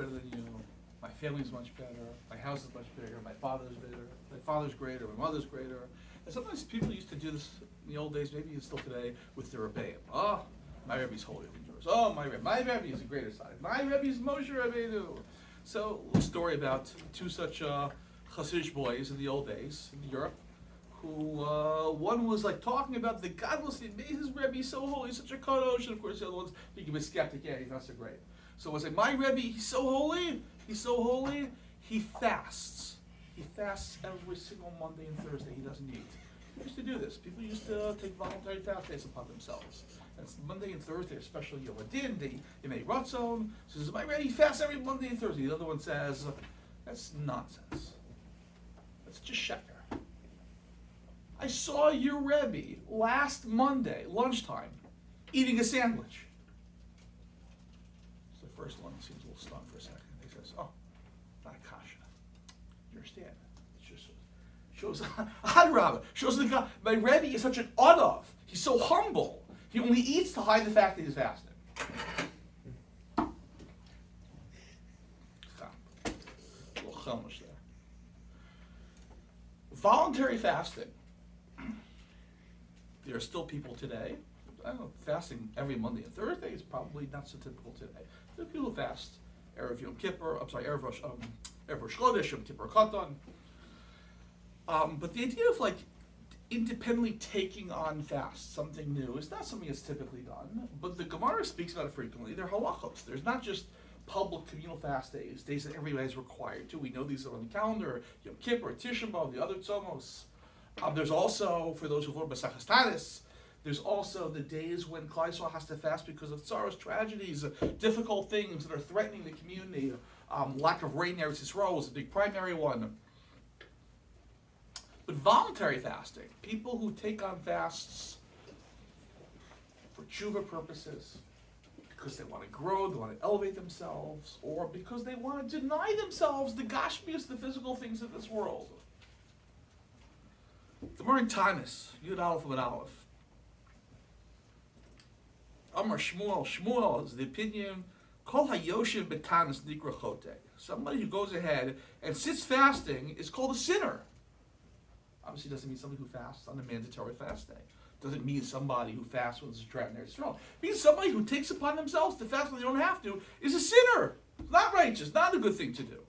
better than you. My family's much better. My house is much bigger. My father's better. My father's greater. My mother's greater. And sometimes people used to do this in the old days, maybe still today, with their Rebbeim. Oh, my Rebbe's holier than yours. Oh, my Rebbe is the greater side. My Rebbe is Moshe Rabbeinu. So, a little story about two such Hasidic boys in the old days in Europe, who one was like talking about the godless, his Rebbe is so holy, he's such a kadosh, and of course the other one's became a skeptic. Yeah, he's not so great. So I was like, my Rebbe, he's so holy, he fasts. He fasts every single Monday and Thursday. He doesn't eat. He used to do this. People used to take voluntary fast days upon themselves. That's Monday and Thursday, especially Yom Adin, the Yemei Ratzon. So says, my Rebbe, he fasts every Monday and Thursday. The other one says, that's nonsense. That's just sheker. I saw your Rebbe last Monday, lunchtime, eating a sandwich. So the first one seems a little stunned for a second. He says, oh, not a kasha. You understand? It just shows, shows the guy, my Rebbe is such an odav. He's so humble. He only eats to hide the fact that he's fasting. A little chumash there. Voluntary fasting. There are still people today, I don't know, fasting every Monday and Thursday is probably not so typical today. There are people who fast Erev Yom Kippur, Erev Rosh Chodesh, Yom Kippur Katan. But the idea of like independently taking on fast, something new, is not something that's typically done. But the Gemara speaks about it frequently. They're halachos. There's not just public communal fast days that everybody is required to. We know these are on the calendar, Yom Kippur, Tisha B'Av, the other tzomos. There's also, for those who learn Maseches Tanis, there's also the days when Klal Yisrael has to fast because of sorrows, tragedies, difficult things that are threatening the community. Lack of rain in Eretz Yisrael is a big primary one. But voluntary fasting, people who take on fasts for tshuva purposes, because they want to grow, they want to elevate themselves, or because they want to deny themselves the gashmius, the physical things of this world. The Gemara in Tanis, Yud Aleph Amud Aleph. Amar Shmuel is the opinion, Kol hayoshiv b'tanis nikra chote. Somebody who goes ahead and sits fasting is called a sinner. Obviously doesn't mean somebody who fasts on a mandatory fast day. Doesn't mean somebody who fasts when there's a drought in Eretz Yisrael. It means somebody who takes upon themselves to fast when they don't have to is a sinner. It's not righteous, not a good thing to do.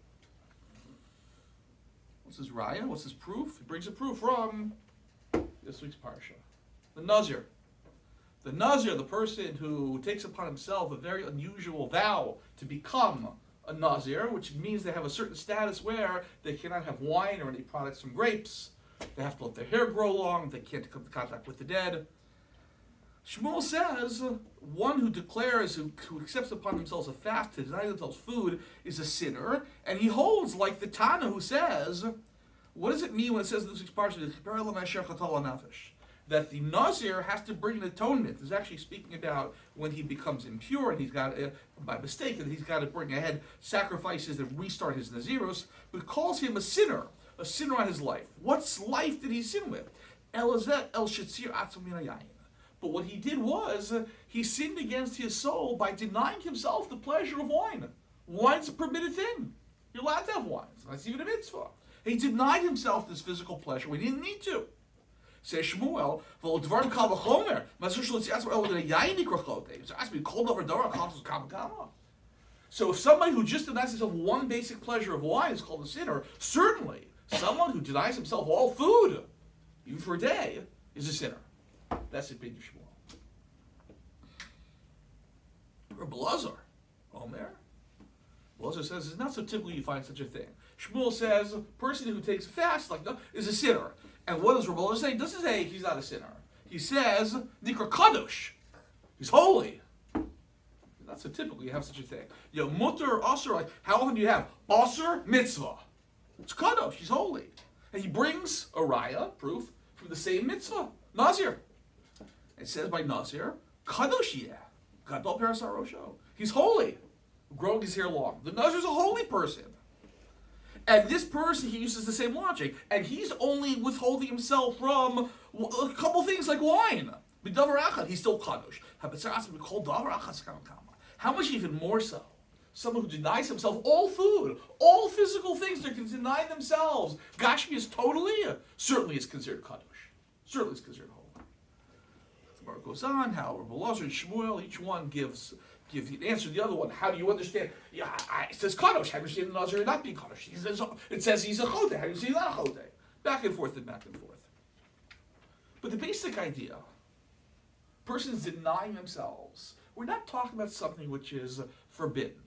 What's his raya? What's his proof? He brings a proof from this week's Parsha. The Nazir. The Nazir, the person who takes upon himself a very unusual vow to become a Nazir, which means they have a certain status where they cannot have wine or any products from grapes. They have to let their hair grow long. They can't come into contact with the dead. Shmuel says one who declares, who accepts upon themselves a fast to deny themselves food is a sinner, and he holds like the Tana who says, what does it mean when it says in this week's Parsha that the Nazir has to bring an atonement? It's actually speaking about when he becomes impure and he's got, by mistake, that he's got to bring ahead sacrifices that restart his Nazirus, but calls him a sinner on his life. What life did he sin with? But what he did was, he sinned against his soul by denying himself the pleasure of wine. Wine's a permitted thing. You're allowed to have wine. That's even a mitzvah. He denied himself this physical pleasure when he didn't need to. Says Shmuel, so if somebody who just denies himself one basic pleasure of wine is called a sinner, certainly someone who denies himself all food, even for a day, is a sinner. That's the opinion of Shmuel. Or Belazar, Omer. Belazar says it's not so typical you find such a thing. Shmuel says a person who takes fast like that is a sinner. And what does Belazar say? He doesn't say he's not a sinner. He says Nikra Kadosh. He's holy. Not so typical you have such a thing. You know, mutter, asr, like how often do you have asr, mitzvah? It's Kadosh. He's holy. And he brings a raya, proof, from the same mitzvah, Nazir. It says by Nazir, Kadosh yeh, Gadol Parasar Rosho. He's holy, growing his hair long. The Nazir's a holy person. And this person, he uses the same logic. And he's only withholding himself from a couple things like wine. B'davar achad, he's still Kadosh. How much even more so someone who denies himself all food, all physical things, they can deny themselves. Gashmi is totally, certainly is considered kadosh. Certainly is considered holy. The Gemara goes on, how Rabbi Elazar and Shmuel, each one gives the answer to the other one. How do you understand? Yeah, it says kadosh. How do you say the Nazir not being kadosh? It says he's a chodeh. How do you say he's not a chodeh? Back and forth and back and forth. But the basic idea, persons denying themselves, we're not talking about something which is forbidden.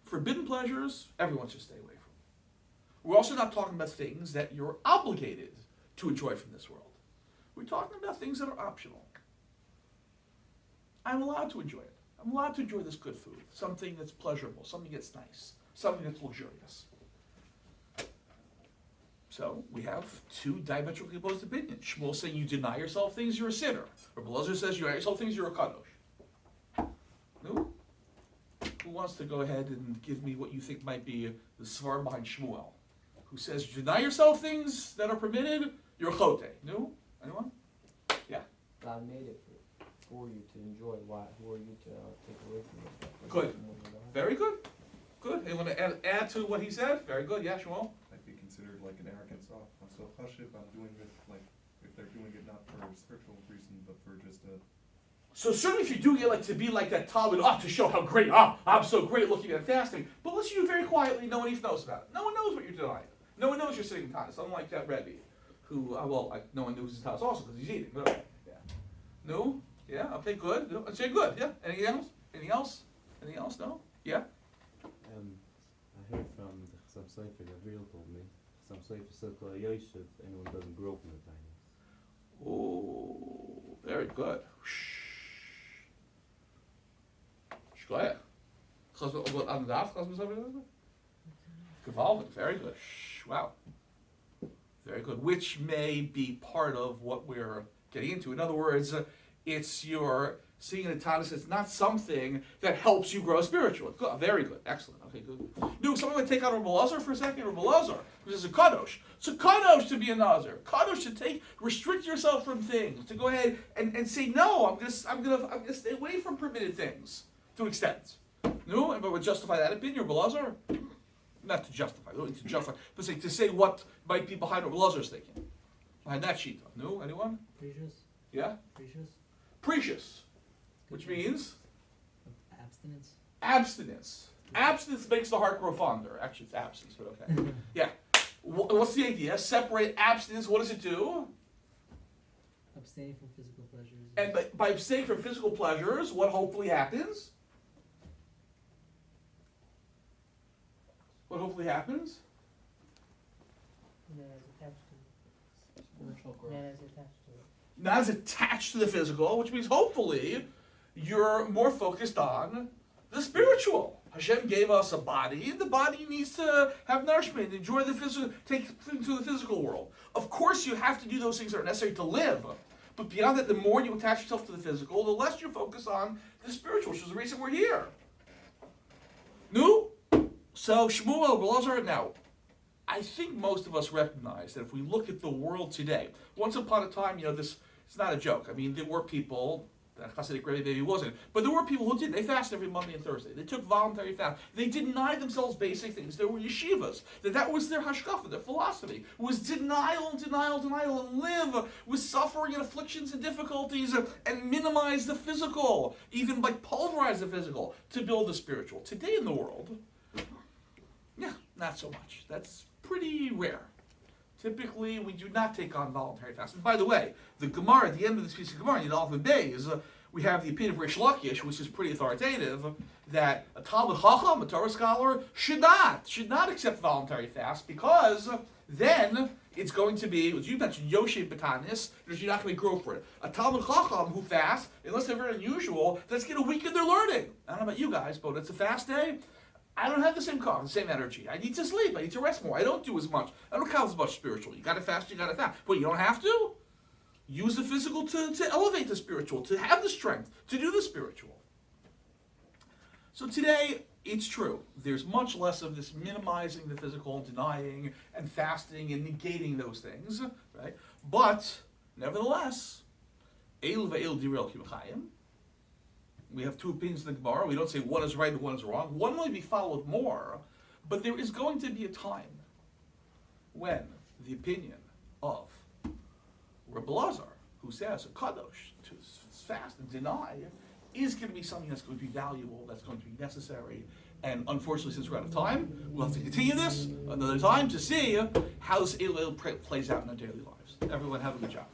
Forbidden pleasures, everyone should stay away from. We're also not talking about things that you're obligated to enjoy from this world. We're talking about things that are optional. I'm allowed to enjoy it. I'm allowed to enjoy this good food, something that's pleasurable, something that's nice, something that's luxurious. So we have two diametrically opposed opinions. Shmuel saying you deny yourself things, you're a sinner. Rabbi Elazar says you deny yourself things, you're a kadosh. No? Who wants to go ahead and give me what you think might be the svar behind Shmuel? Who says you deny yourself things that are permitted, you're a chote. No? Anyone? Yeah. God made it for you to enjoy. Why? Who are you to take away from it? Good. Very good. Good. You want to add to what he said? Very good. Yeah, Shmuel? Might be considered like an arrogance off. So chashiv, I'm doing it like if they're doing it not for a spiritual reason, but for just a. So certainly if you're doing it like to be like that Talmud, to show how great, I'm so great at looking at fasting, but let's do it very quietly, no one even knows about it. No one knows what you're denying. No one knows you're sitting in Tanis, unlike that Rebbe, who, no one knows his Tanis also because he's eating. But okay. Yeah. No? Yeah? Okay, good. No? Say good, yeah? Anything else? Anything else? Anything else? No? Yeah? I heard from the Chassam Sofer, Gabriel told me, Chassam Sofer said to Yosef, anyone doesn't grow from the Tanis. Oh, very good. Shkoya. Gewaltig, very good. Wow. Very good. Which may be part of what we're getting into. In other words, it's your seeing in the Tanis, it's not something that helps you grow spiritually. Good. Very good. Excellent. Okay, good. No, someone would take out Rabbi Elazar for a second. Rabbi Elazar, which is a kadosh. It's a kadosh to be a nazir. Kadosh to restrict yourself from things. To go ahead and say, no, I'm gonna stay away from permitted things to an extent. No, but would justify that opinion, Rabbi Elazar? Not to justify, but to say what might be behind Rabbi Elazar's thinking. Behind that sheet. No, anyone? Precious. Yeah? Precious. Precious. Which means? Abstinence. Abstinence. Abstinence makes the heart grow fonder. Actually, it's absence, but okay. Yeah. What's the idea? Separate abstinence. What does it do? Abstaining from physical pleasures. And by abstaining from physical pleasures, what hopefully happens? What hopefully happens? Man is attached to it. Spiritual growth. Man is attached to it. Not as attached to the physical, which means hopefully you're more focused on the spiritual. Hashem gave us a body, and the body needs to have nourishment, enjoy the physical, take things to the physical world. Of course, you have to do those things that are necessary to live. But beyond that, the more you attach yourself to the physical, the less you focus on the spiritual, which is the reason we're here. No? So, Shmuel, Elazar, now, I think most of us recognize that if we look at the world today, once upon a time, this it's not a joke. I mean, there were people, Hasidic Rebbe maybe wasn't, but there were people who did. They fasted every Monday and Thursday. They took voluntary fast. They denied themselves basic things. There were yeshivas. That was their hashkafa, their philosophy. It was denial, and live with suffering and afflictions and difficulties and minimize the physical, even like pulverize the physical to build the spiritual. Today in the world, yeah, not so much. That's pretty rare. Typically, we do not take on voluntary fast. And by the way, the Gemara, at the end of this piece of Gemara, in the Alpha Bays, we have the opinion of Rish Lakish, which is pretty authoritative, that a Talmud Chacham, a Torah scholar, should not accept voluntary fast, because then it's going to be, as you mentioned, Yoshev Batanis, you're not going to grow for it. A Talmud Chacham who fasts, unless they're very unusual, that's going to weaken their learning. I don't know about you guys, but it's a fast day. I don't have the same confidence, the same energy. I need to sleep. I need to rest more. I don't do as much. I don't count as much spiritual. You got to fast, But you don't have to. Use the physical to elevate the spiritual, to have the strength, to do the spiritual. So today, it's true. There's much less of this minimizing the physical and denying and fasting and negating those things, right? But, nevertheless, Eil ve'eil direl kimchayim. we have two opinions in the Gemara. We don't say one is right and one is wrong. One may be followed more, but there is going to be a time when the opinion of Rebbe Lazar, who says a kadosh, to fast and deny, is going to be something that's going to be valuable, that's going to be necessary. And unfortunately, since we're out of time, we'll have to continue this another time to see how this plays out in our daily lives. Everyone have a good job.